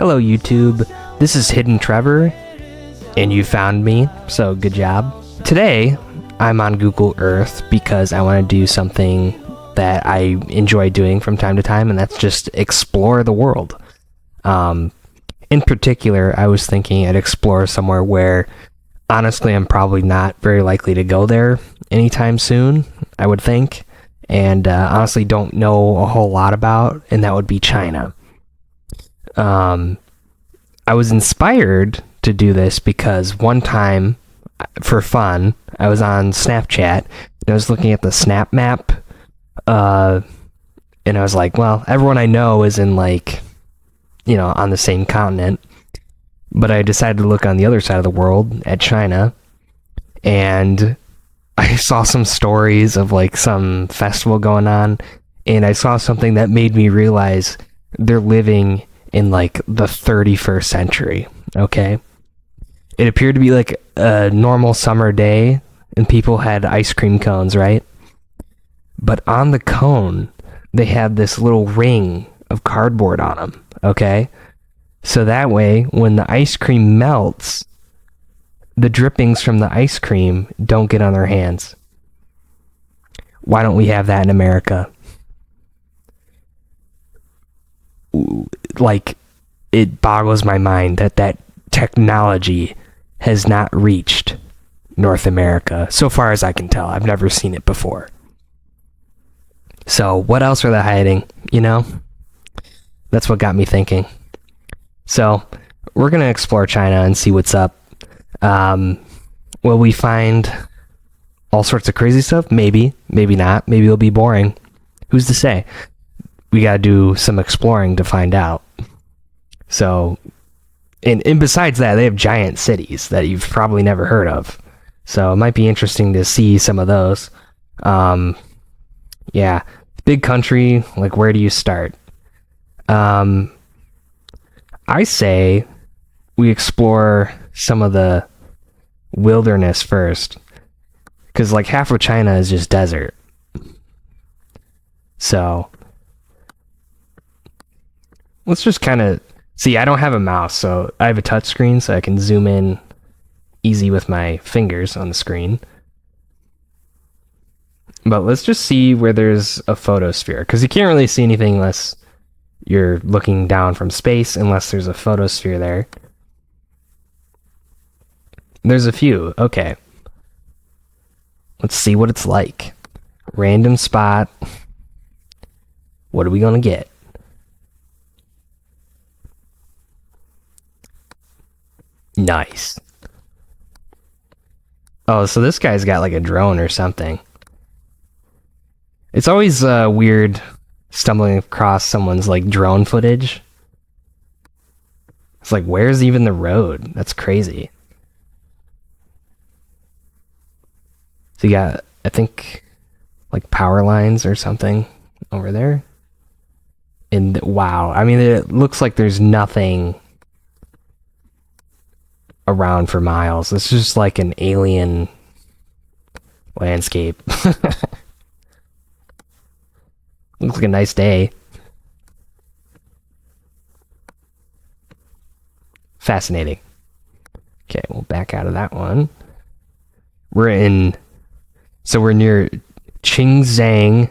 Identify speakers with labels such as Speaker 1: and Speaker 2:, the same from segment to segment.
Speaker 1: Hello, YouTube. This is Hidden Trevor, and you found me, so good job. Today, I'm on Google Earth because I want to do something that I enjoy doing from time to time, and that's just explore the world. In particular, I was thinking I'd explore somewhere where, honestly, I'm probably not very likely to go there anytime soon, I would think, and honestly don't know a whole lot about, and that would be China. I was inspired to do this because one time, for fun, I was on Snapchat, and I was looking at the Snap Map, and I was like, well, everyone I know is in, like, you know, on the same continent, but I decided to look on the other side of the world at China, and I saw some stories of, like, some festival going on, and I saw something that made me realize they're living in, like, the 31st century, okay? It appeared to be, like, a normal summer day, and people had ice cream cones, right? But on the cone, they had this little ring of cardboard on them, okay? So that way, when the ice cream melts, the drippings from the ice cream don't get on their hands. Why don't we have that in America? Like, it boggles my mind that technology has not reached North America, so far as I can tell. I've never seen it before. So, what else are they hiding, you know? That's what got me thinking. So, we're going to explore China and see what's up. Will we find all sorts of crazy stuff? Maybe, maybe not. Maybe it'll be boring. Who's to say? We got to do some exploring to find out. So, and besides that, they have giant cities that you've probably never heard of. So, it might be interesting to see some of those. Yeah, big country, like, where do you start? I say we explore some of the wilderness first, because, like, half of China is just desert. So, let's just kind of see. I don't have a mouse, so I have a touch screen, so I can zoom in easy with my fingers on the screen. But let's just see where there's a photosphere, because you can't really see anything unless you're looking down from space, unless there's a photosphere there. There's a few. Okay. Let's see what it's like. Random spot. What are we going to get? Nice. Oh, so this guy's got, like, a drone or something. It's always weird stumbling across someone's, like, drone footage. It's like, where's even the road? That's crazy. So you got, I think, like, power lines or something over there. And wow, I mean, it looks like there's nothing around for miles. It's just like an alien landscape. Looks like a nice day. Fascinating. Okay, we'll back out of that one. We're near Qingzhang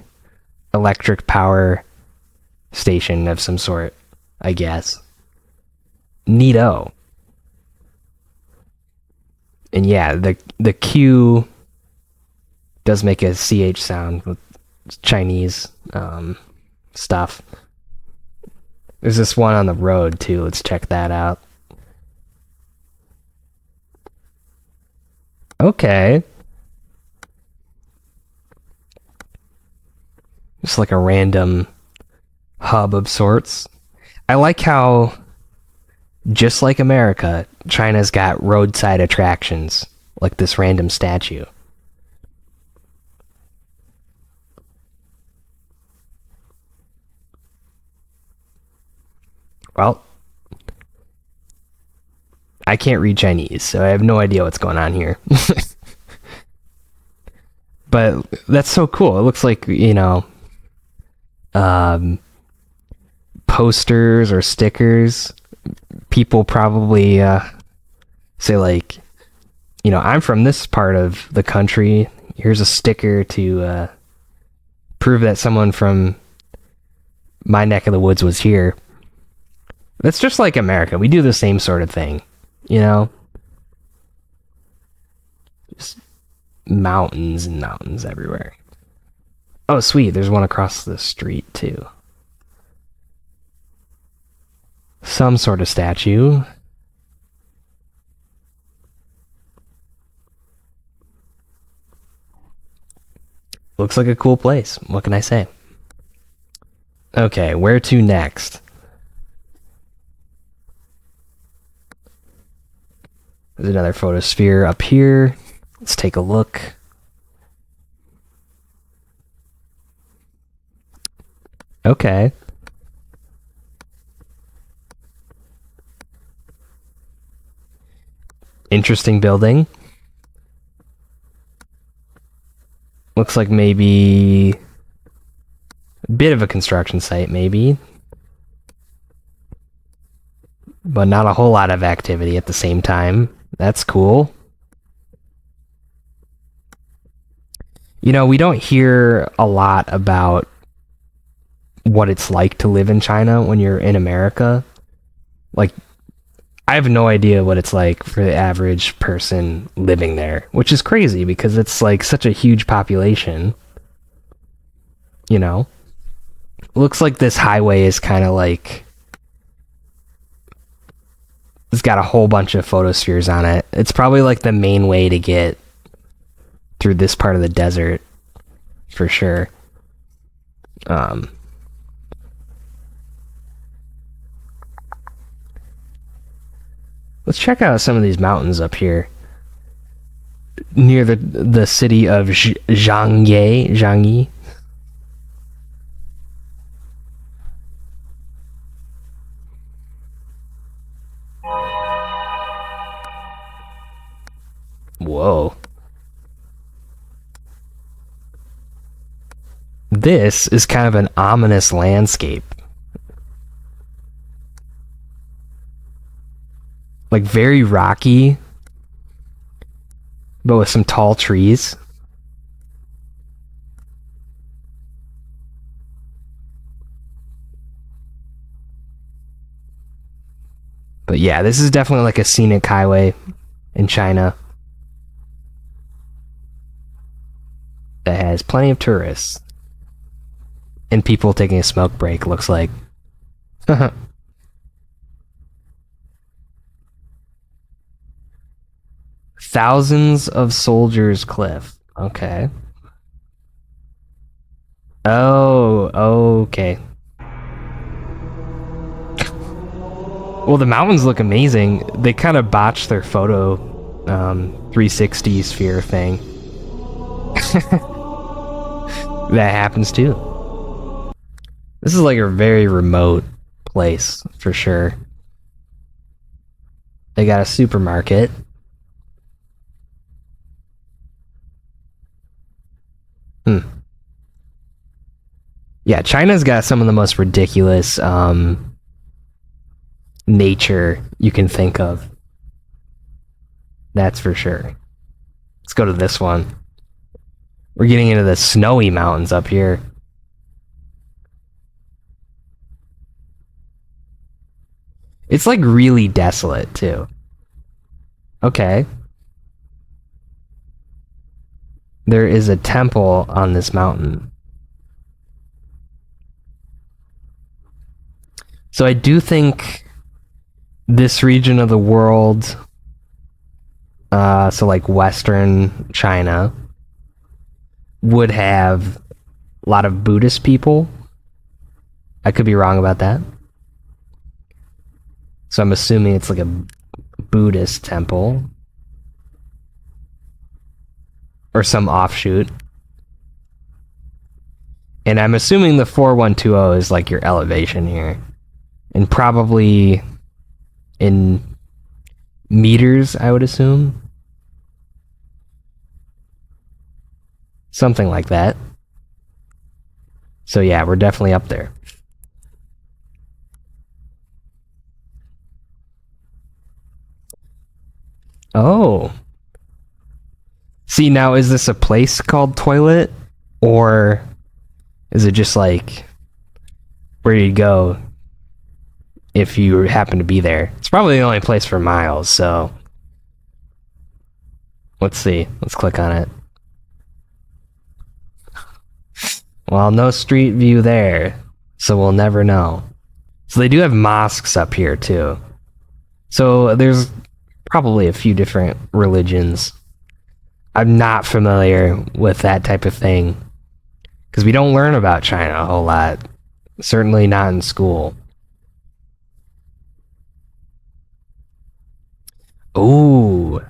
Speaker 1: electric power station of some sort, I guess. Neato. And yeah, the Q does make a CH sound with Chinese stuff. There's this one on the road too. Let's check that out. Okay. Just like a random hub of sorts. I like how, just like America, China's got roadside attractions, like this random statue. Well, I can't read Chinese, so I have no idea what's going on here. But that's so cool. It looks like, you know, posters or stickers people probably say like, I'm from this part of the country. Here's a sticker to prove that someone from my neck of the woods was here. That's just like America. We do the same sort of thing, Just mountains and mountains everywhere. Oh, sweet. There's one across the street, too. Some sort of statue. Looks like a cool place. What can I say? Okay, where to next? There's another photosphere up here. Let's take a look. Okay. Interesting building. Looks like maybe a bit of a construction site, maybe. But not a whole lot of activity at the same time. That's cool. We don't hear a lot about what it's like to live in China when you're in America. Like, I have no idea what it's like for the average person living there, which is crazy because it's like such a huge population. Looks like this highway is kind of like, it's got a whole bunch of photospheres on it. It's probably like the main way to get through this part of the desert, for sure. Let's check out some of these mountains up here near the city of Zhangyi. Whoa. This is kind of an ominous landscape. Like very rocky, but with some tall trees. But yeah, this is definitely like a scenic highway in China that has plenty of tourists. And people taking a smoke break, looks like. Thousands of Soldiers Cliff. Okay. Oh, okay. Well, the mountains look amazing. They kind of botched their photo 360 sphere thing. That happens too. This is like a very remote place, for sure. They got a supermarket. Yeah, China's got some of the most ridiculous nature you can think of. That's for sure. Let's go to this one. We're getting into the snowy mountains up here. It's like really desolate too. Okay. There is a temple on this mountain. So I do think this region of the world, so like Western China, would have a lot of Buddhist people. I could be wrong about that. So I'm assuming it's like a Buddhist temple. Or some offshoot. And I'm assuming the 4120 is like your elevation here. And probably in meters, I would assume. Something like that. So yeah, we're definitely up there. Oh. See, now is this a place called Toilet? Or is it just like where you go if you happen to be there? It's probably the only place for miles, so let's see. Let's click on it. Well, no street view there, so we'll never know. So they do have mosques up here too. So there's probably a few different religions. I'm not familiar with that type of thing because we don't learn about China a whole lot. Certainly not in school. Ooh.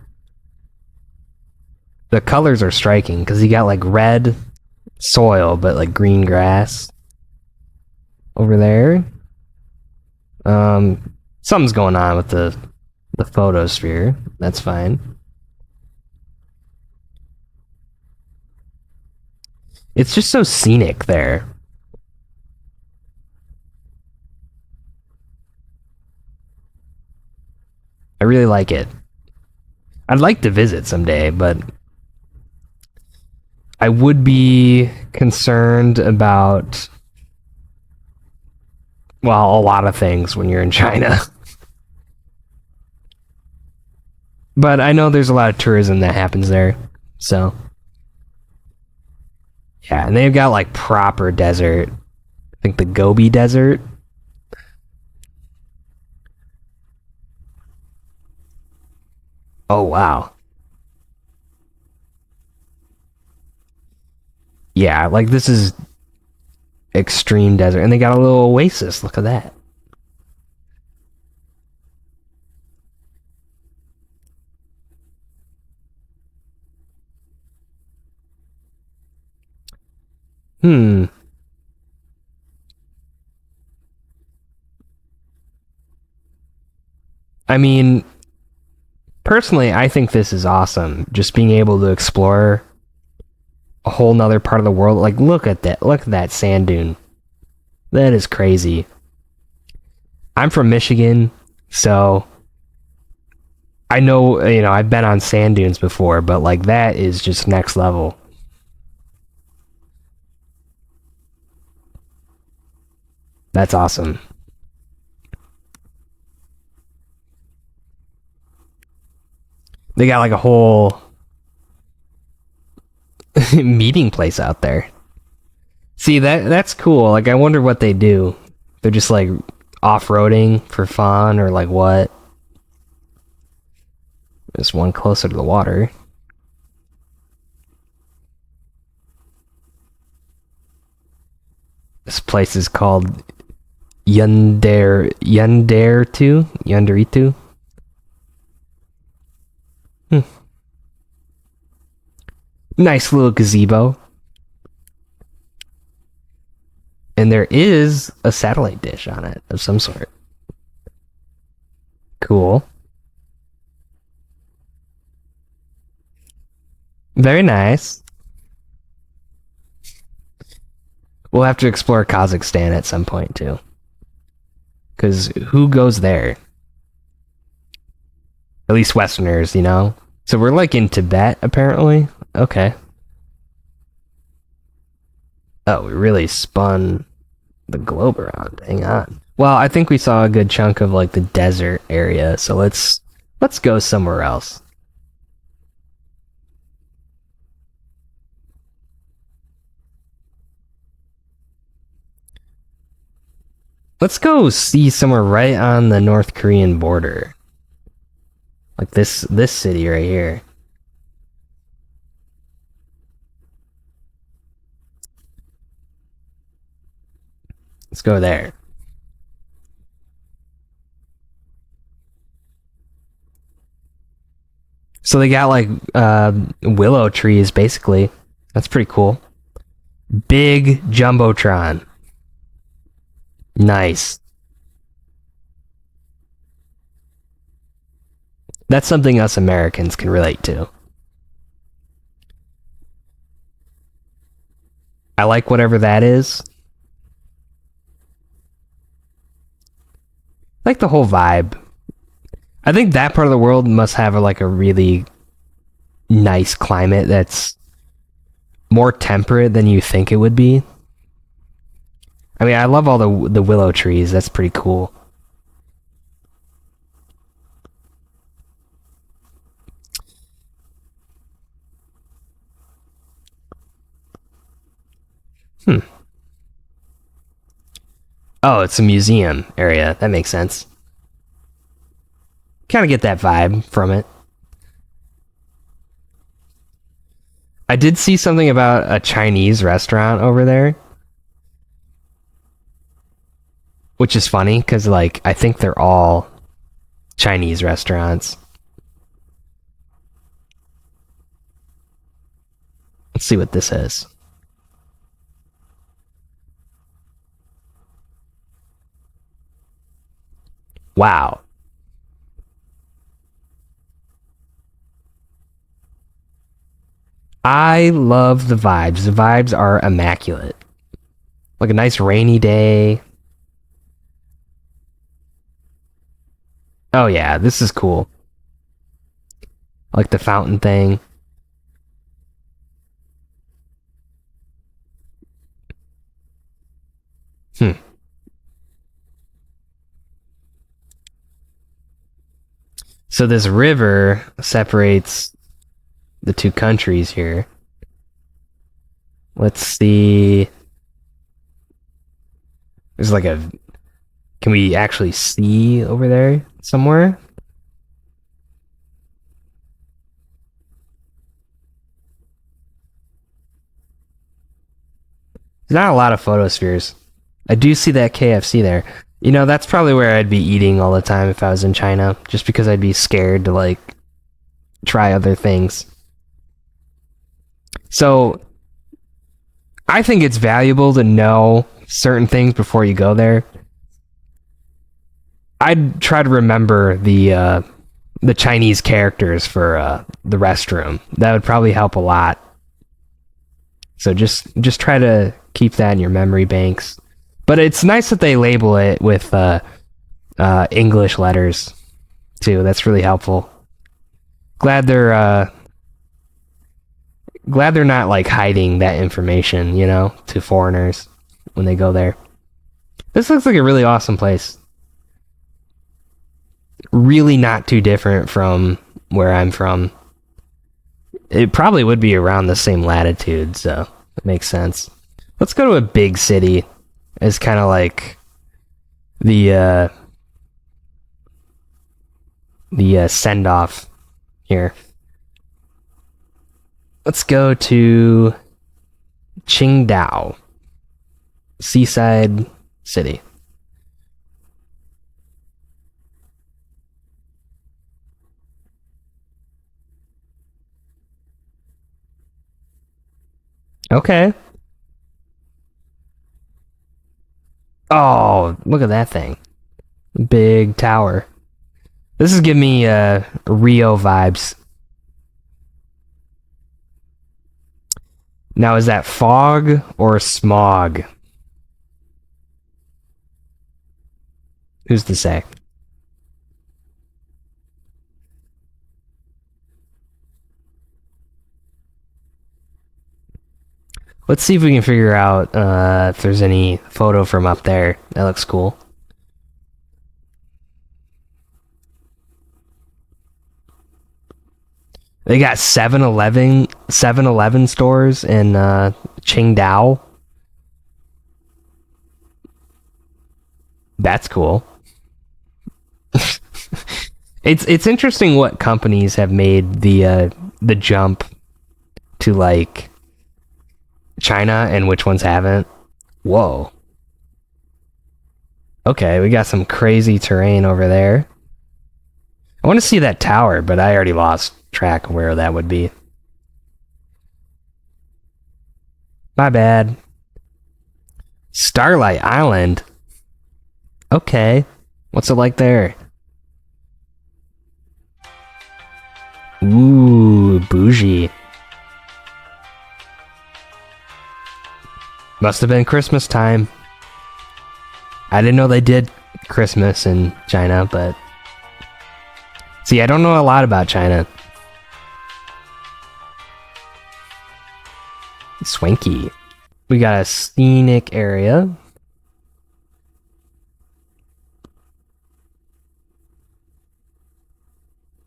Speaker 1: The colors are striking because you got like red soil but like green grass over there. Something's going on with the photosphere. That's fine. It's just so scenic there. I really like it. I'd like to visit someday, but I would be concerned about, well, a lot of things when you're in China. But I know there's a lot of tourism that happens there, so yeah, and they've got like proper desert. I think the Gobi Desert. Oh wow. Yeah, like this is extreme desert, and they got a little oasis. Look at that. Hmm. I mean, personally, I think this is awesome. Just being able to explore a whole nother part of the world. Like, look at that. Look at that sand dune. That is crazy. I'm from Michigan, so I know, I've been on sand dunes before, but like that is just next level. That's awesome. They got like a whole meeting place out there. See, that's cool. Like I wonder what they do. They're just like off-roading for fun or like what? There's one closer to the water. This place is called Yunderitu. Nice little gazebo. And there is a satellite dish on it of some sort. Cool. Very nice. We'll have to explore Kazakhstan at some point too. Because who goes there? At least Westerners, So we're like in Tibet, apparently. Okay. Oh, we really spun the globe around. Hang on. Well, I think we saw a good chunk of like the desert area, so let's go somewhere else. Let's go see somewhere right on the North Korean border. Like this city right here. Let's go there. So they got like willow trees basically. That's pretty cool. Big jumbotron. Nice. That's something us Americans can relate to. I like whatever that is. I like the whole vibe. I think that part of the world must have like a really nice climate that's more temperate than you think it would be. I mean, I love all the willow trees. That's pretty cool. Hmm. Oh, it's a museum area. That makes sense. Kind of get that vibe from it. I did see something about a Chinese restaurant over there, which is funny because, like, I think they're all Chinese restaurants. Let's see what this is. Wow. I love the vibes. The vibes are immaculate. Like a nice rainy day. Oh yeah, this is cool. Like the fountain thing. Hmm. So this river separates the two countries here. Let's see. There's like a. Can we actually see over there somewhere? There's not a lot of photospheres. I do see that KFC there. You know, that's probably where I'd be eating all the time if I was in China, just because I'd be scared to like try other things. So, I think it's valuable to know certain things before you go there. I'd try to remember the Chinese characters for the restroom. That would probably help a lot. So just try to keep that in your memory banks. But it's nice that they label it with English letters too. That's really helpful. Glad they're glad they're not like hiding that information, you know, to foreigners when they go there. This looks like a really awesome place. Really not too different from where I'm from. It probably would be around the same latitude, so it makes sense. Let's go to a big city as kind of like the send off here. Let's go to Qingdao, seaside city. Okay. Oh, look at that thing. Big tower. This is giving me Rio vibes. Now, is that fog or smog? Who's to say? Let's see if we can figure out if there's any photo from up there. That looks cool. They got 7-Eleven stores in Qingdao. That's cool. It's interesting what companies have made the jump to like China and which ones haven't. Whoa. Okay, we got some crazy terrain over there. I want to see that tower, but I already lost track of where that would be. My bad. Starlight Island. Okay. What's it like there? Ooh, bougie. Must have been Christmas time. I didn't know they did Christmas in China, but See, I don't know a lot about China. Swanky. We got a scenic area.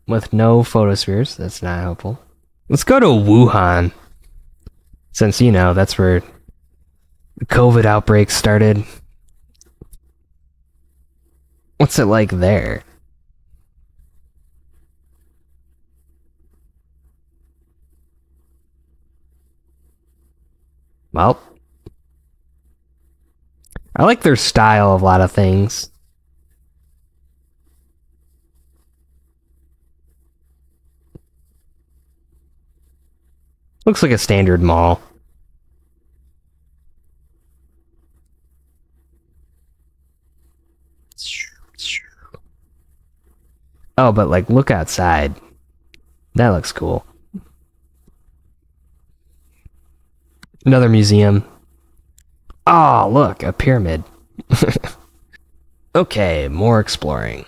Speaker 1: With no photospheres. That's not helpful. Let's go to Wuhan. Since, you know, that's where the COVID outbreak started. What's it like there? Well, I like their style of a lot of things. Looks like a standard mall. Oh, but like, look outside. That looks cool. Another museum. Oh, look, a pyramid. Okay, more exploring.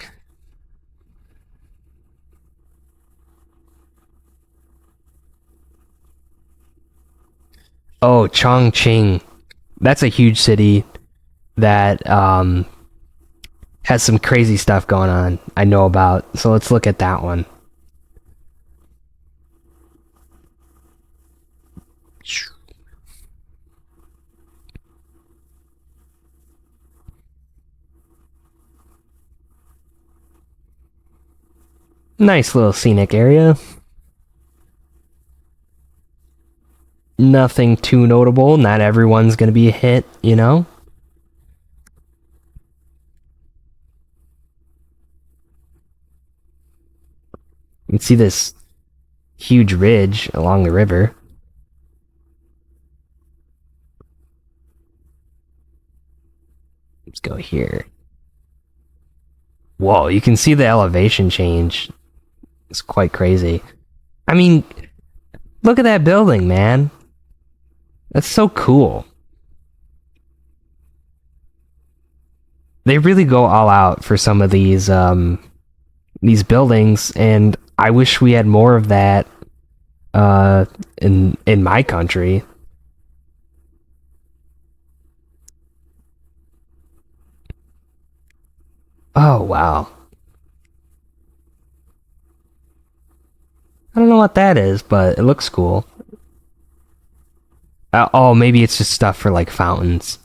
Speaker 1: Oh, Chongqing. That's a huge city that has some crazy stuff going on I know about. So let's look at that one. Nice little scenic area. Nothing too notable. Not everyone's gonna be a hit, you know? You can see this huge ridge along the river. Let's go here. Whoa, you can see the elevation change. It's quite crazy. I mean, look at that building, man. That's so cool. They really go all out for some of these buildings, and I wish we had more of that in my country. Oh, wow. I don't know what that is, but it looks cool. Oh, maybe it's just stuff for like fountains.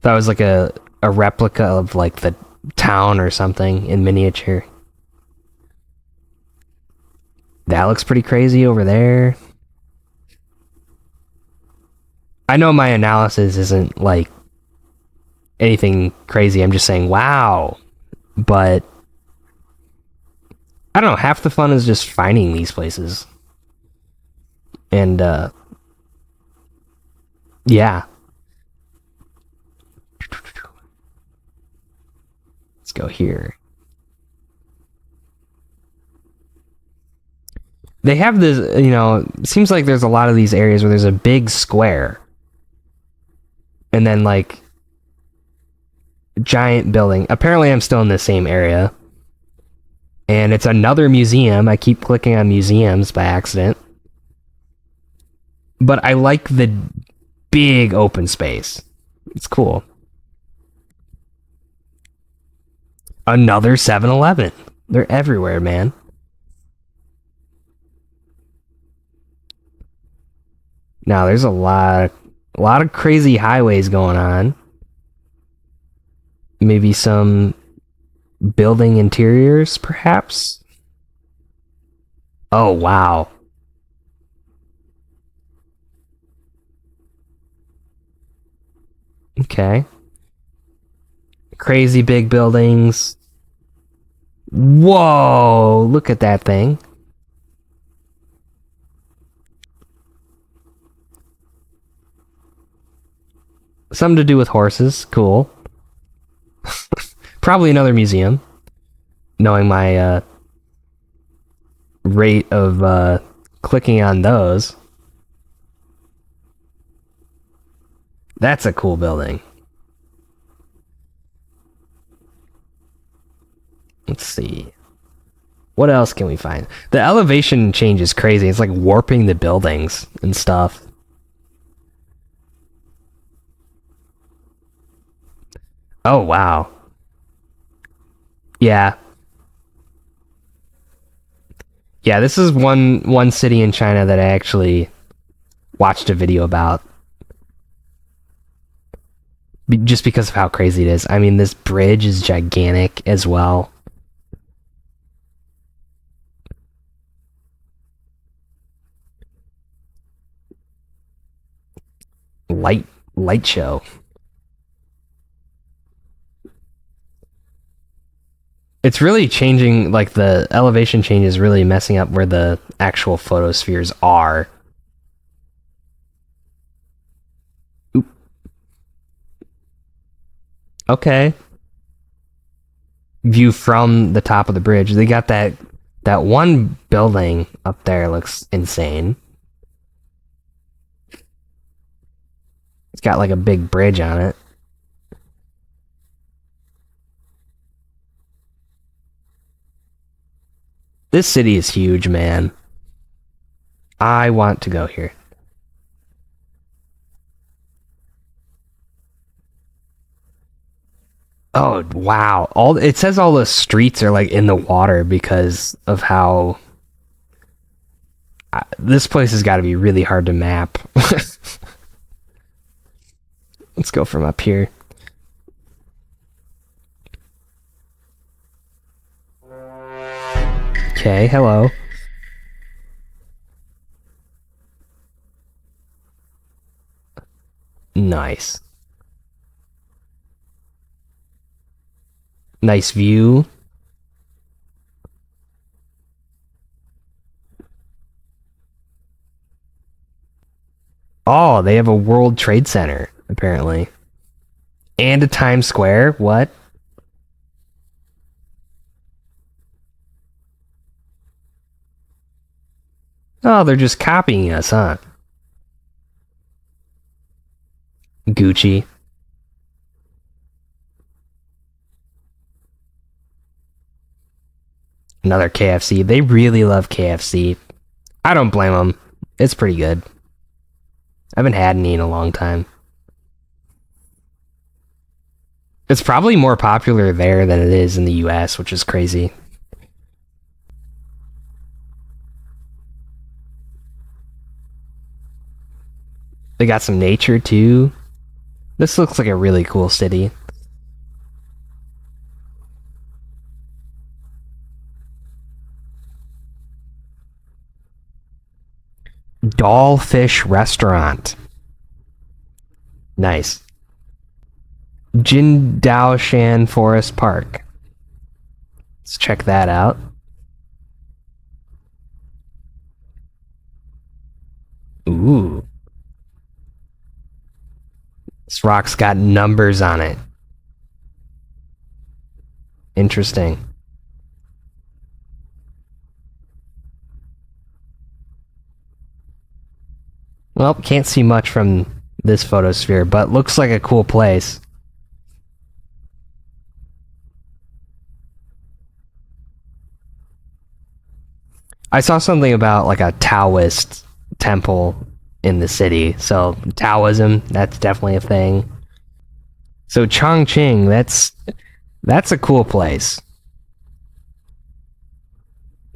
Speaker 1: That was like a replica of like the town or something in miniature. That looks pretty crazy over there. I know my analysis isn't like anything crazy. I'm just saying, wow. But I don't know. Half the fun is just finding these places. And, yeah. Let's go here. They have this, you know, it seems like there's a lot of these areas where there's a big square. And then, like, giant building. Apparently, I'm still in the same area. And it's another museum. I keep clicking on museums by accident. But I like the big open space. It's cool. Another 7-Eleven. They're everywhere, man. Now, there's a lot of crazy highways going on. Maybe some building interiors, perhaps? Oh, wow. Okay. Crazy big buildings. Whoa, look at that thing. Something to do with horses. Cool. Probably another museum. Knowing my rate of clicking on those. That's a cool building. Let's see. What else can we find? The elevation change is crazy. It's like warping the buildings and stuff. Oh, wow. Yeah. Yeah, this is one city in China that I actually watched a video about just because of how crazy it is. I mean, this bridge is gigantic as well. Light show. It's really changing, like the elevation change is really messing up where the actual photospheres are. Oop. Okay. View from the top of the bridge. They got that one building up there looks insane. It's got like a big bridge on it. This city is huge, man. I want to go here. Oh, wow. All it says all the streets are like in the water because of how this place has got to be really hard to map. Let's go from up here. Okay, hello. Nice. Nice view. Oh, they have a World Trade Center, apparently. And a Times Square? What? Oh, they're just copying us, huh? Gucci. Another KFC. They really love KFC. I don't blame them. It's pretty good. I haven't had any in a long time. It's probably more popular there than it is in the US, which is crazy. They got some nature too. This looks like a really cool city. Dollfish Restaurant. Nice. Jindaoshan Forest Park. Let's check that out. Ooh. This rock's got numbers on it. Interesting. Well, can't see much from this photosphere, but looks like a cool place. I saw something about like a Taoist temple in the city, so Taoism, that's definitely a thing. So Chongqing, that's a cool place.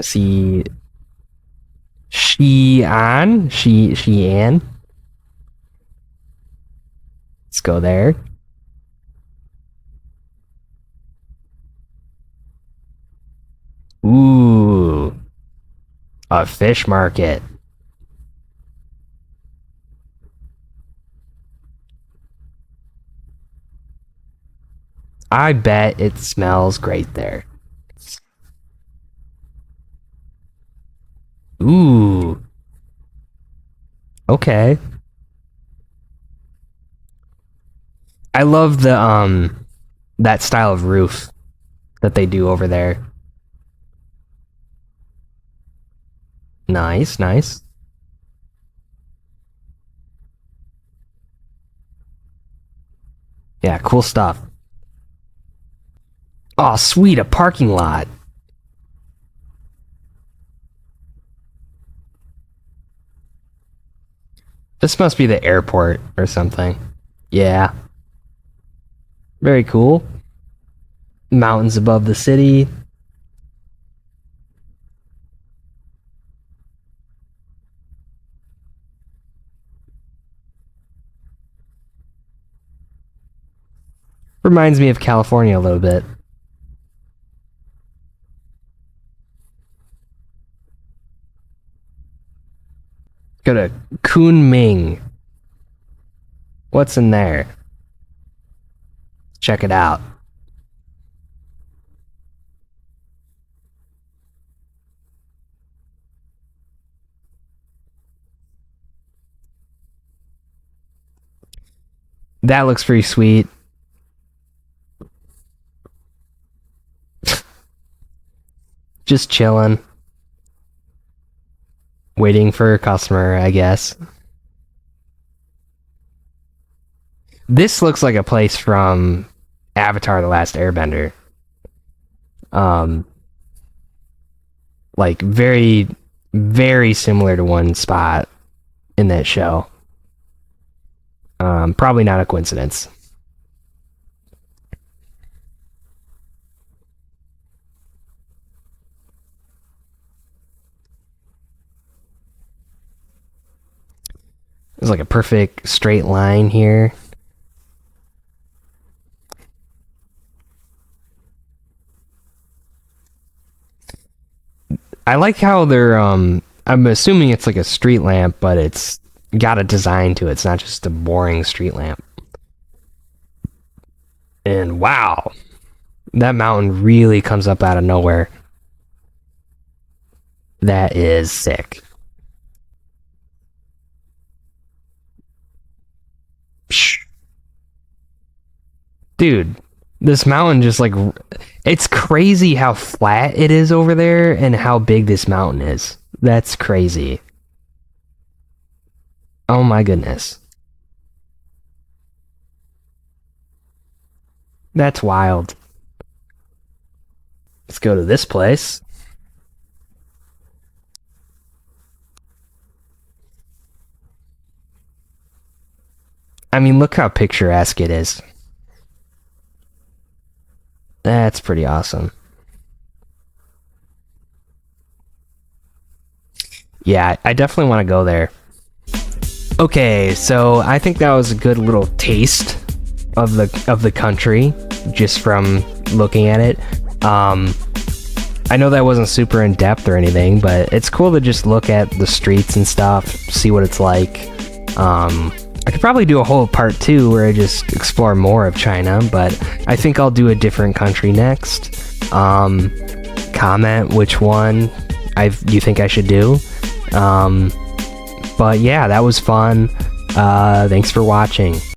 Speaker 1: See Xi'an. Let's go there. Ooh, a fish market. I bet it smells great there. Ooh, okay. I love the that style of roof that they do over there. Nice, nice. Yeah, cool stuff. Oh, sweet, a parking lot. This must be the airport or something. Yeah. Very cool. Mountains above the city. Reminds me of California a little bit. Go to Kunming. What's in there? Check it out. That looks pretty sweet. Just chilling. Waiting for a customer, I guess. This looks like a place from Avatar: The Last Airbender. Like very, very similar to one spot in that show. Probably not a coincidence. There's like a perfect straight line here. I like how they're I'm assuming it's like a street lamp, but it's got a design to it. It's not just a boring street lamp. And wow, that mountain really comes up out of nowhere. That is sick. Dude, this mountain just like, it's crazy how flat it is over there and how big this mountain is. That's crazy. Oh my goodness. That's wild. Let's go to this place. I mean, look how picturesque it is. That's pretty awesome. Yeah, I definitely want to go there. Okay, so I think that was a good little taste of the country just from looking at it. I know that wasn't super in depth or anything, but it's cool to just look at the streets and stuff, see what it's like. I could probably do a whole part 2 where I just explore more of China, but I think I'll do a different country next. Comment which one you think I should do. But yeah, that was fun. Thanks for watching.